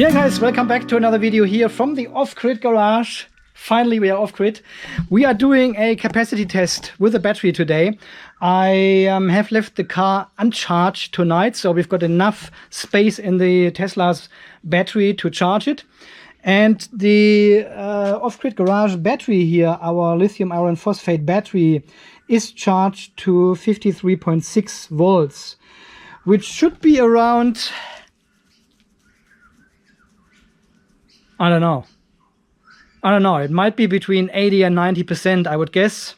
Yeah guys, welcome back to another video here from the off-grid garage. Finally we are off-grid. We are doing a capacity test with the battery today. I have left the car uncharged tonight, so we've got enough space in the Tesla's battery to charge it. And the off-grid garage battery here, our lithium iron phosphate battery, is charged to 53.6 volts, which should be around, I don't know, it might be between 80 and 90%, I would guess.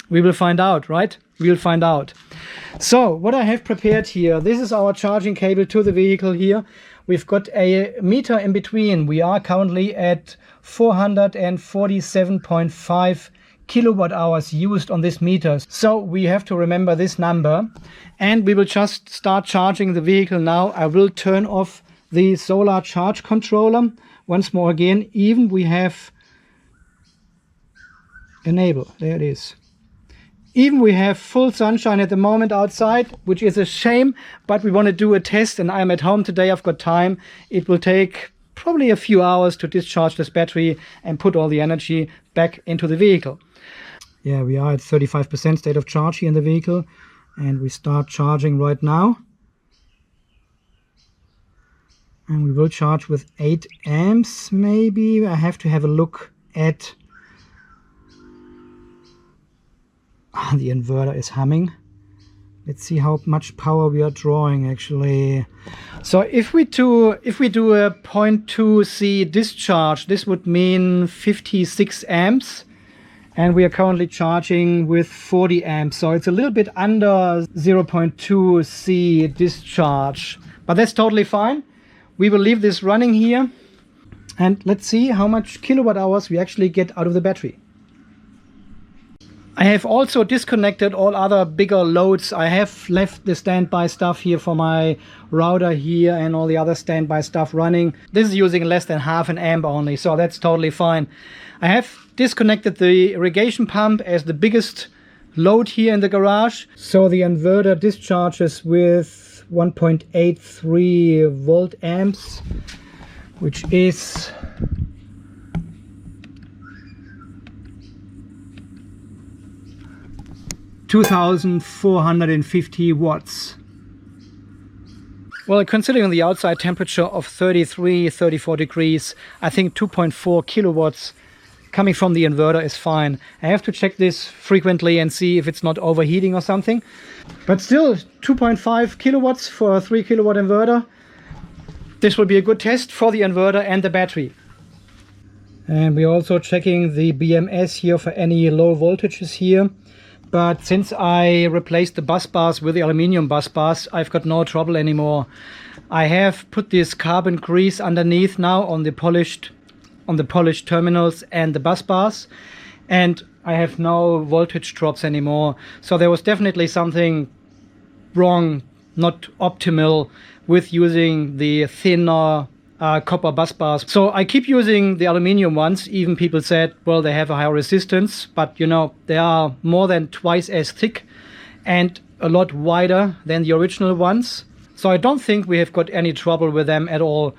We will find out, right? We'll find out. So what I have prepared here, this is our charging cable to the vehicle here. We've got a meter in between. We are currently at 447.5 kilowatt hours used on this meter. So we have to remember this number, and we will just start charging the vehicle now. I will turn off the solar charge controller once more again. Even we have enable, there it is. Even we have full sunshine at the moment outside, which is a shame, but we want to do a test and I'm at home today, I've got time. It will take probably a few hours to discharge this battery and put all the energy back into the vehicle. Yeah, we are at 35% state of charge here in the vehicle, and we start charging right now. And we will charge with 8 amps maybe. I have to have a look at... the inverter is humming. Let's see how much power we are drawing actually. So if we do a 0.2 C discharge, this would mean 56 amps. And we are currently charging with 40 amps. So it's a little bit under 0.2 C discharge. But that's totally fine. We will leave this running here, and let's see how much kilowatt hours we actually get out of the battery. I have also disconnected all other bigger loads. I have left the standby stuff here for my router here and all the other standby stuff running. This is using less than half an amp only, so that's totally fine. I have disconnected the irrigation pump as the biggest load here in the garage. So the inverter discharges with 1.83 volt amps, which is 2,450 watts. Well, considering the outside temperature of 34 degrees, I think 2.4 kilowatts coming from the inverter is fine. I have to check this frequently and see if it's not overheating or something. But still, 2.5 kilowatts for a 3 kilowatt inverter. This will be a good test for the inverter and the battery. And we're also checking the BMS here for any low voltages here. But since I replaced the bus bars with the aluminium bus bars, I've got no trouble anymore. I have put this carbon grease underneath now on the polished terminals and the bus bars, and I have no voltage drops anymore. So there was definitely something wrong, not optimal, with using the thinner copper bus bars. So I keep using the aluminium ones. Even people said, well, they have a higher resistance, but you know, they are more than twice as thick and a lot wider than the original ones. So I don't think we have got any trouble with them at all.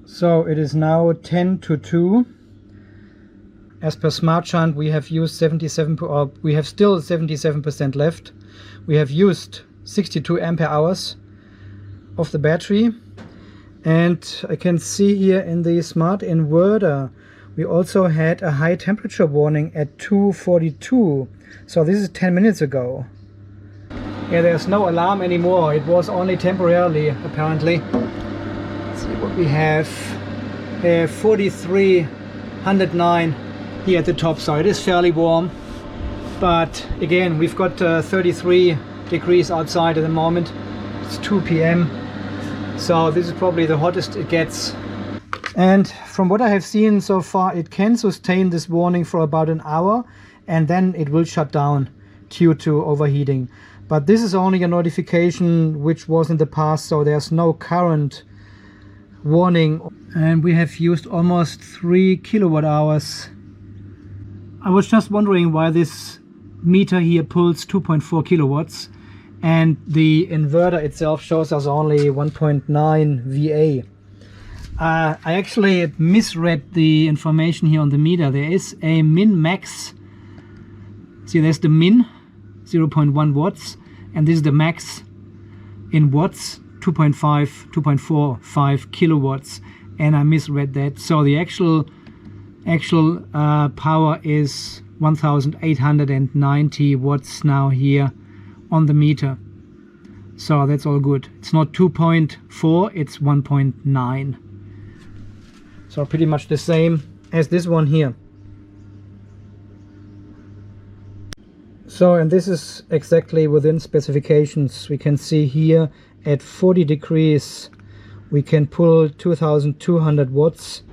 So it is now 10 to 2. As per SmartShunt, we have used 77, or we have still 77% left. We have used 62 ampere hours of the battery. And I can see here in the smart inverter, we also had a high temperature warning at 2:42. So this is 10 minutes ago. Yeah, there's no alarm anymore. It was only temporarily, apparently. Let's see what we have. 4309 here at the top, so it is fairly warm. But again, we've got 33 degrees outside at the moment. It's 2 p.m. So this is probably the hottest it gets. And from what I have seen so far, it can sustain this warning for about an hour, and then it will shut down due to overheating. But this is only a notification which was in the past, so there's no current warning. And we have used almost 3 kilowatt hours. I was just wondering why this meter here pulls 2.4 kilowatts and the inverter itself shows us only 1.9 VA. I actually misread the information here on the meter. There is a min max. See, there's the min 0.1 watts, and this is the max in watts, 2.45 kilowatts, and I misread that. So the actual power is 1890 watts now here on the meter. So that's all good. It's not 2.4, it's 1.9. So pretty much the same as this one here. So, and this is exactly within specifications. We can see here at 40 degrees we can pull 2200 watts,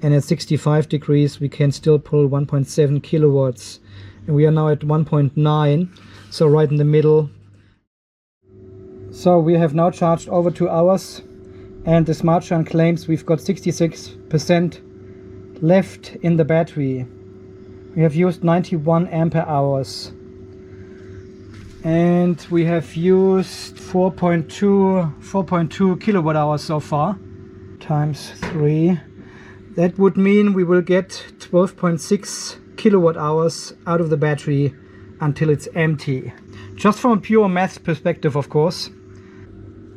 and at 65 degrees we can still pull 1.7 kilowatts, and we are now at 1.9, so right in the middle. So we have now charged over 2 hours, and the Smart Charge claims we've got 66% left in the battery. We have used 91 ampere hours, and we have used 4.2 kilowatt hours so far, times 3. That would mean we will get 12.6 kilowatt hours out of the battery until it's empty. Just from a pure math perspective, of course.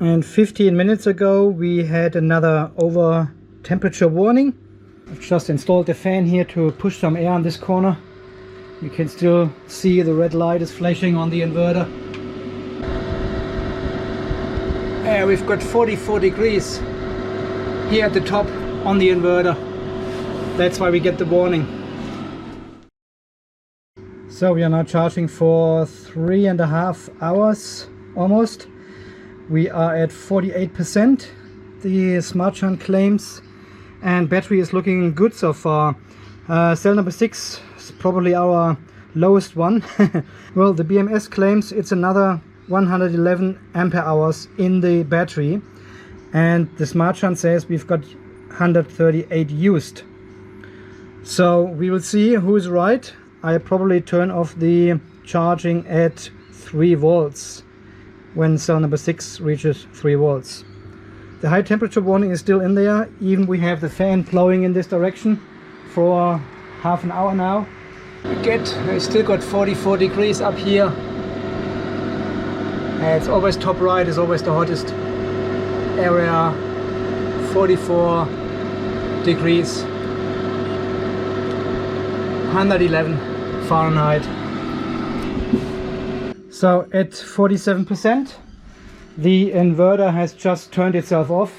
And 15 minutes ago we had another over temperature warning. I've just installed the fan here to push some air on this corner. You can still see the red light is flashing on the inverter. We've got 44 degrees here at the top on the inverter. That's why we get the warning. So we are now charging for 3.5 hours almost. We are at 48%, the Smart Charge claims, and battery is looking good so far. Cell number 6 is probably our lowest one. Well, the BMS claims it's another 111 ampere hours in the battery, and the Smart Charge says we've got 138 used. So we will see who's right. I probably turn off the charging at 3 volts when cell number 6 reaches 3 volts. The high temperature warning is still in there, even we have the fan blowing in this direction for half an hour now. I still got 44 degrees up here. It's always top right, is always the hottest area. 44 degrees, 111 Fahrenheit. So at 47%, the inverter has just turned itself off.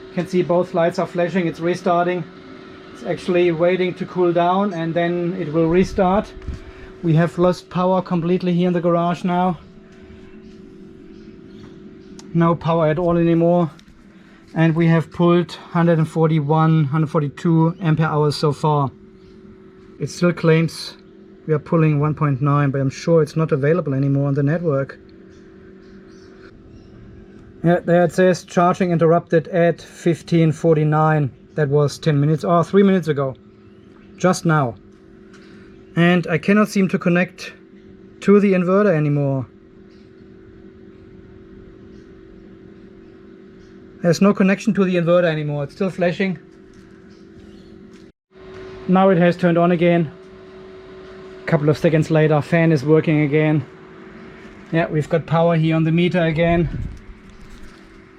You can see both lights are flashing, it's restarting. It's actually waiting to cool down and then it will restart. We have lost power completely here in the garage now. No power at all anymore. And we have pulled 142 ampere hours so far. It still claims we are pulling 1.9, but I'm sure it's not available anymore on the network. Yeah, there it says charging interrupted at 15:49. That was 10 minutes or 3 minutes ago, just now. And I cannot seem to connect to the inverter anymore. There's no connection to the inverter anymore. It's still flashing. Now it has turned on again. A couple of seconds later, fan is working again. Yeah, we've got power here on the meter again.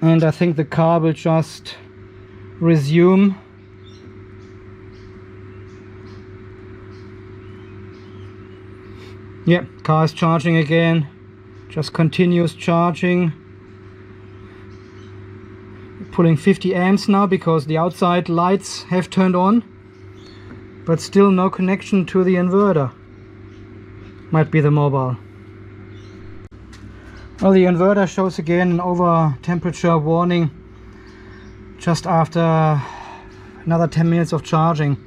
And I think the car will just resume. Yeah, car is charging again. Just continues charging. Pulling 50 amps now because the outside lights have turned on, but still no connection to the inverter. Might be the mobile. Well, the inverter shows again an over temperature warning just after another 10 minutes of charging.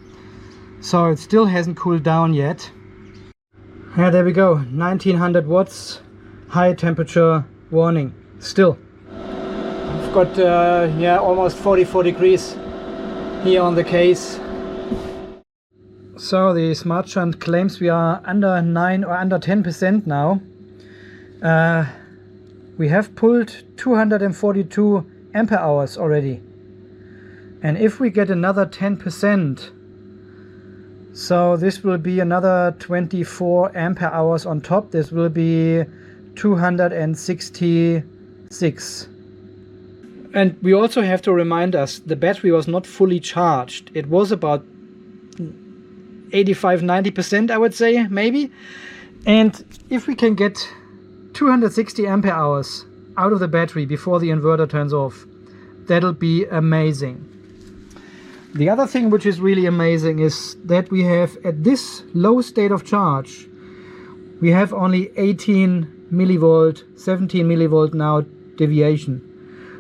So it still hasn't cooled down yet. Yeah, there we go, 1900 watts, high temperature warning still. I've got yeah, almost 44 degrees here on the case. So the Smart Charge claims we are under 9 or under 10% now. We have pulled 242 ampere hours already. And if we get another 10%, so this will be another 24 ampere hours on top. This will be 266. And we also have to remind us, the battery was not fully charged. It was about 85–90%, I would say, maybe. And if we can get 260 ampere hours out of the battery before the inverter turns off, that'll be amazing. The other thing which is really amazing is that we have, at this low state of charge, we have only 18 millivolt, 17 millivolt now deviation.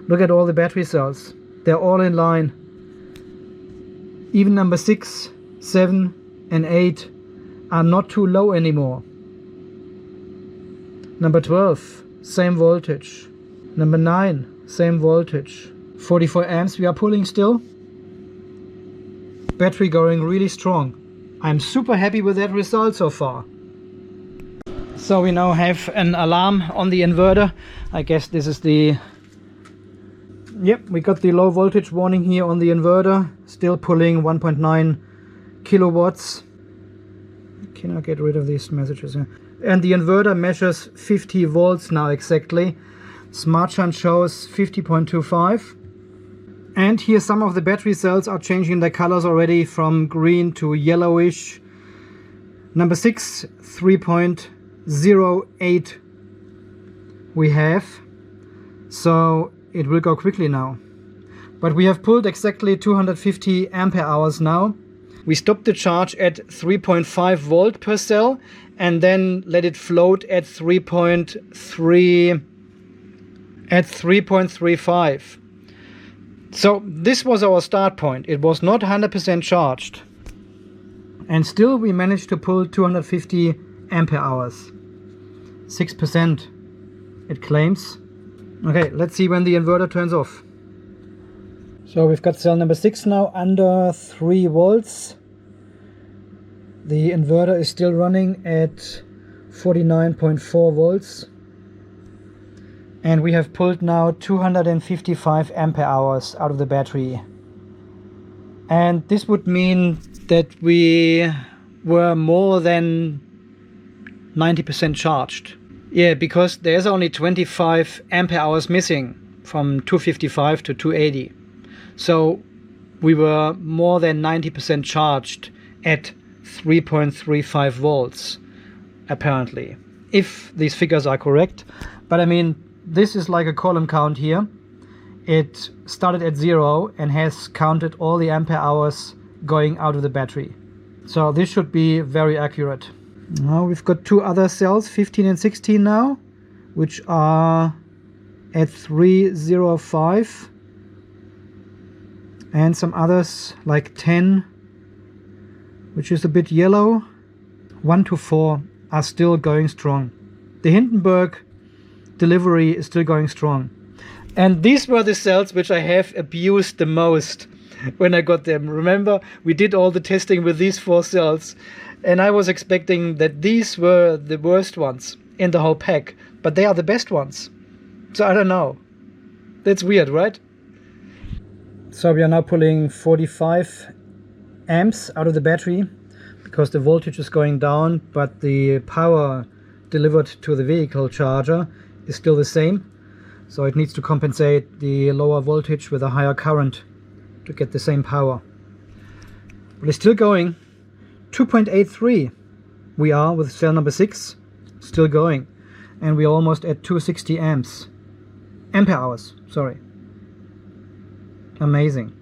Look at all the battery cells. They're all in line. Even number 6, 7 and 8 are not too low anymore. Number 12, same voltage. Number 9, same voltage. 44 amps we are pulling still. Battery going really strong. I'm super happy with that result so far. So we now have an alarm on the inverter. I guess this is the... Yep, we got the low voltage warning here on the inverter. Still pulling 1.9 kilowatts. Can I get rid of these messages here? And the inverter measures 50 volts now exactly. Smart Shunt shows 50.25. And here some of the battery cells are changing their colors already from green to yellowish. Number 6, 3.08 we have. So it will go quickly now. But we have pulled exactly 250 ampere hours now. We stopped the charge at 3.5 volt per cell and then let it float at 3.35. So this was our start point. It was not 100% charged. And still we managed to pull 250 ampere hours. 6% it claims. Okay, let's see when the inverter turns off. So we've got cell number 6 now under 3 volts. The inverter is still running at 49.4 volts. And we have pulled now 255 ampere hours out of the battery. And this would mean that we were more than 90% charged. Yeah, because there's only 25 ampere hours missing from 255 to 280. So we were more than 90% charged at 3.35 volts, apparently. If these figures are correct. But I mean, this is like a column count here. It started at 0 and has counted all the ampere hours going out of the battery. So this should be very accurate. Now we've got 2 other cells, 15 and 16 now, which are at 305. And some others like 10, which is a bit yellow. 1 to 4 are still going strong. The Hindenburg delivery is still going strong. And these were the cells which I have abused the most when I got them. Remember, we did all the testing with these 4 cells, and I was expecting that these were the worst ones in the whole pack, but they are the best ones. So I don't know. That's weird, right? So we are now pulling 45 amps out of the battery because the voltage is going down, but the power delivered to the vehicle charger is still the same. So it needs to compensate the lower voltage with a higher current to get the same power. But it's still going. 2.83 we are with cell number 6, still going. And we're almost at 260 ampere hours, sorry. Amazing.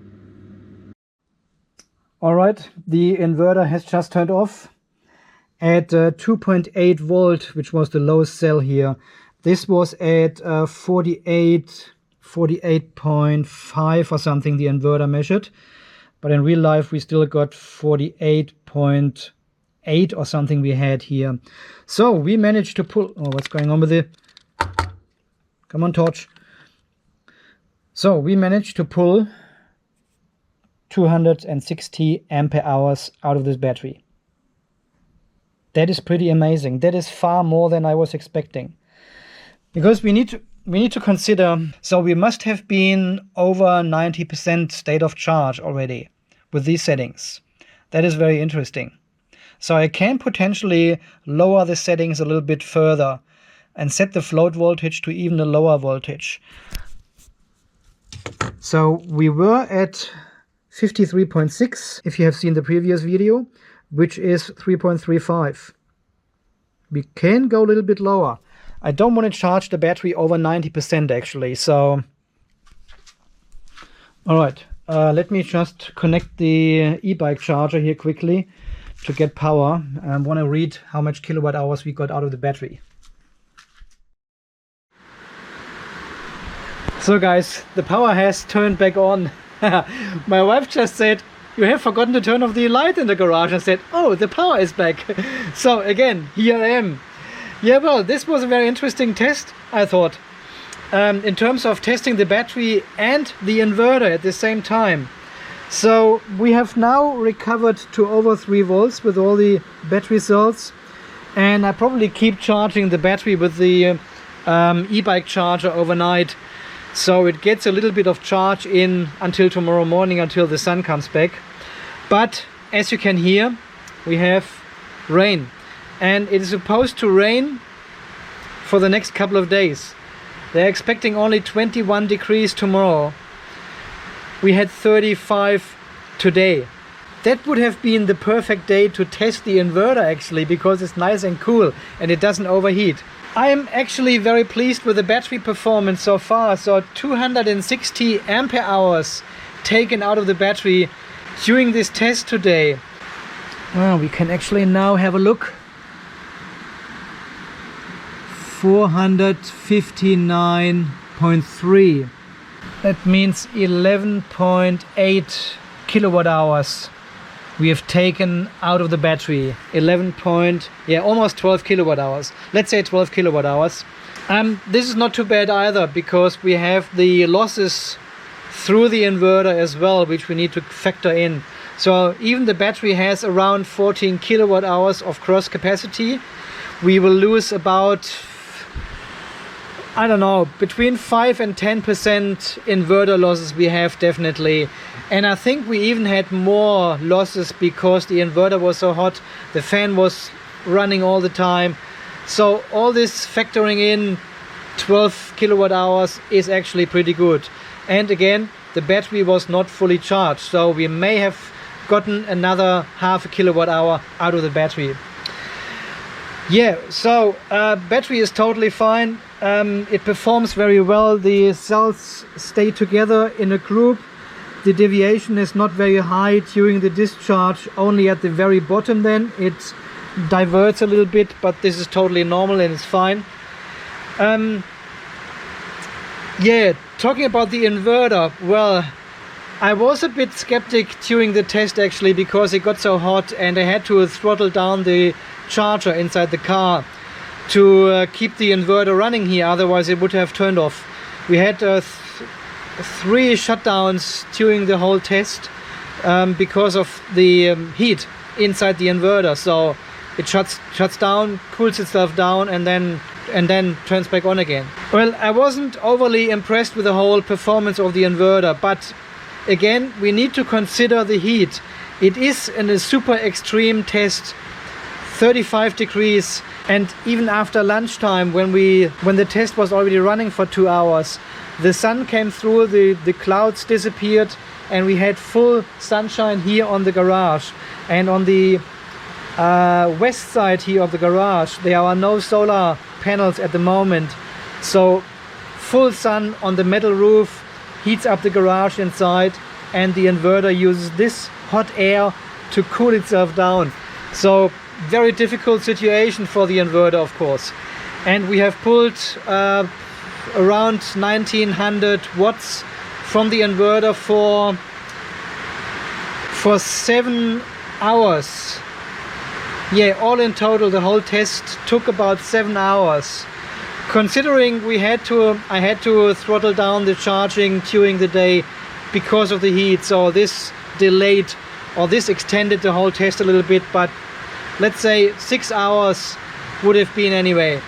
Alright, the inverter has just turned off at 2.8 volt, which was the lowest cell here. This was at 48.5 or something the inverter measured. But in real life we still got 48.8 or something we had here. So we managed to pull... Oh, what's going on with it? Come on, torch. So we managed to pull 260 ampere hours out of this battery. That is pretty amazing. That is far more than I was expecting. Because we need we need to consider, so we must have been over 90% state of charge already with these settings. That is very interesting. So I can potentially lower the settings a little bit further and set the float voltage to even a lower voltage. So we were at 53.6, if you have seen the previous video, which is 3.35. We can go a little bit lower. I don't want to charge the battery over 90% actually, so... Alright, let me just connect the e-bike charger here quickly to get power. I want to read how much kilowatt hours we got out of the battery. So guys, the power has turned back on. My wife just said, "You have forgotten to turn off the light in the garage." I said, "Oh, the power is back." So again, here I am. Yeah, well, this was a very interesting test, I thought, in terms of testing the battery and the inverter at the same time. So we have now recovered to over 3 volts with all the battery cells, and I probably keep charging the battery with the e-bike charger overnight, so it gets a little bit of charge in until tomorrow morning, until the sun comes back. But as you can hear, we have rain, and it is supposed to rain for the next couple of days. They're expecting only 21 degrees tomorrow. We had 35 today. That would have been the perfect day to test the inverter actually, because it's nice and cool and it doesn't overheat. I am actually very pleased with the battery performance so far. So 260 ampere hours taken out of the battery during this test today. Well, we can actually now have a look. 459.3. That means 11.8 kilowatt hours we have taken out of the battery. Almost 12 kilowatt hours. Let's say 12 kilowatt hours. This is not too bad either, because we have the losses through the inverter as well, which we need to factor in. So even the battery has around 14 kilowatt hours of cross capacity. We will lose about, I don't know, between 5 and 10% inverter losses we have definitely. And I think we even had more losses because the inverter was so hot, the fan was running all the time. So all this factoring in 12 kilowatt hours is actually pretty good. And again, the battery was not fully charged, so we may have gotten another half a kilowatt hour out of the battery. Yeah, so battery is totally fine. It performs very well. The cells stay together in a group. The deviation is not very high during the discharge, only at the very bottom then. It diverts a little bit, but this is totally normal and it's fine. Yeah, talking about the inverter, well, I was a bit skeptic during the test actually, because it got so hot and I had to throttle down the charger inside the car to keep the inverter running here, otherwise it would have turned off. We had 3 shutdowns during the whole test because of the heat inside the inverter. So it shuts down, cools itself down, and then turns back on again. Well, I wasn't overly impressed with the whole performance of the inverter, but again, we need to consider the heat. It is in a super extreme test, 35 degrees, and even after lunchtime, when the test was already running for 2 hours, the sun came through, the clouds disappeared, and we had full sunshine here on the garage. And on the west side here of the garage, there are no solar panels at the moment, so full sun on the metal roof heats up the garage inside, and the inverter uses this hot air to cool itself down. So very difficult situation for the inverter, of course. And we have pulled around 1900 watts from the inverter for 7 hours. Yeah, all in total the whole test took about 7 hours. Considering I had to throttle down the charging during the day because of the heat, so this delayed, or this extended the whole test a little bit, but let's say 6 hours would have been anyway.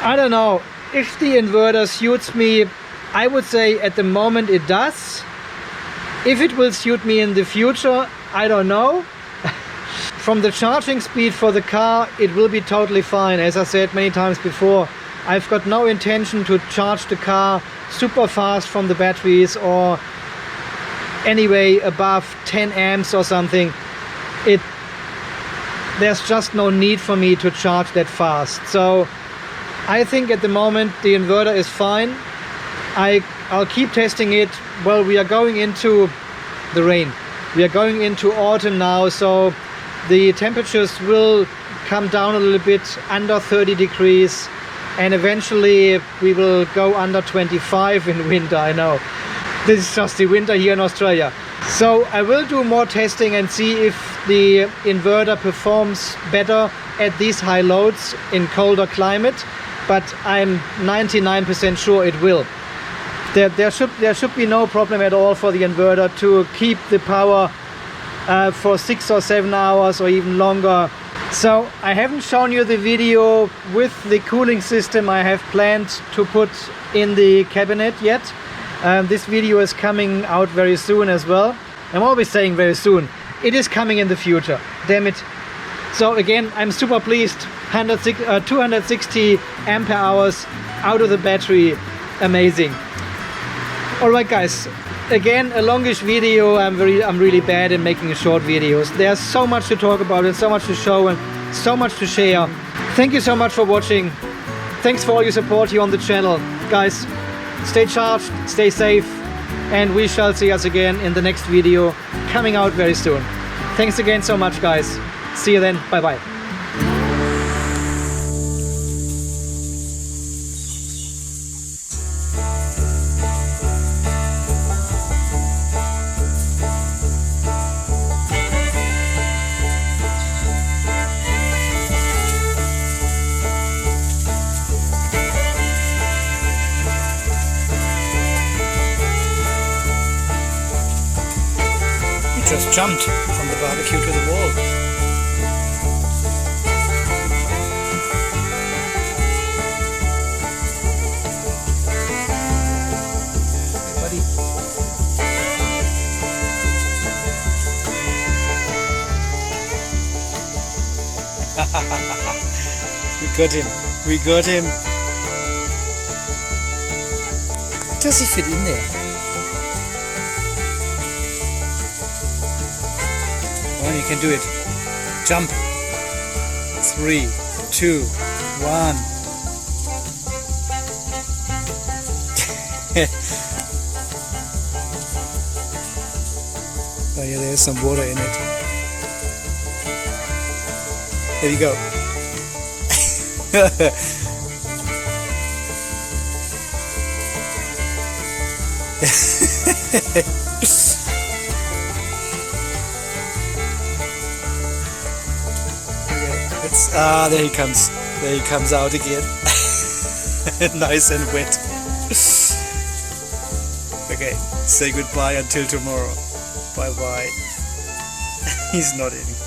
I don't know, if the inverter suits me, I would say at the moment it does. If it will suit me in the future, I don't know. From the charging speed for the car, it will be totally fine. As I said many times before, I've got no intention to charge the car super fast from the batteries or anyway above 10 amps or something. There's just no need for me to charge that fast. So I think at the moment the inverter is fine. I'll keep testing it. Well, we are going into the rain. We are going into autumn now, so the temperatures will come down a little bit under 30 degrees and eventually we will go under 25 in winter. I know this is just the winter here in Australia. So I will do more testing and see if the inverter performs better at these high loads in colder climate, but I'm 99% sure it will. There should be no problem at all for the inverter to keep the power for 6 or 7 hours or even longer. So I haven't shown you the video with the cooling system I have planned to put in the cabinet yet. This video is coming out very soon as well. I'm always saying very soon. It is coming in the future, damn it. So again, I'm super pleased. 260 ampere hours out of the battery, amazing. Alright guys, again a longish video. I'm really bad at making short videos. There's so much to talk about and so much to show and so much to share. Thank you so much for watching. Thanks for all your support here on the channel. Guys, stay charged, stay safe, and we shall see us again in the next video coming out very soon. Thanks again so much guys. See you then. Bye bye. Just jumped from the barbecue to the wall. Hey, buddy. We got him. We got him. Does he fit in there? Well, you can do it. Jump. 3, 2, 1. Oh yeah, there's some water in it. There you go. There he comes. There he comes out again. Nice and wet. Okay, say goodbye until tomorrow. Bye bye. He's not in.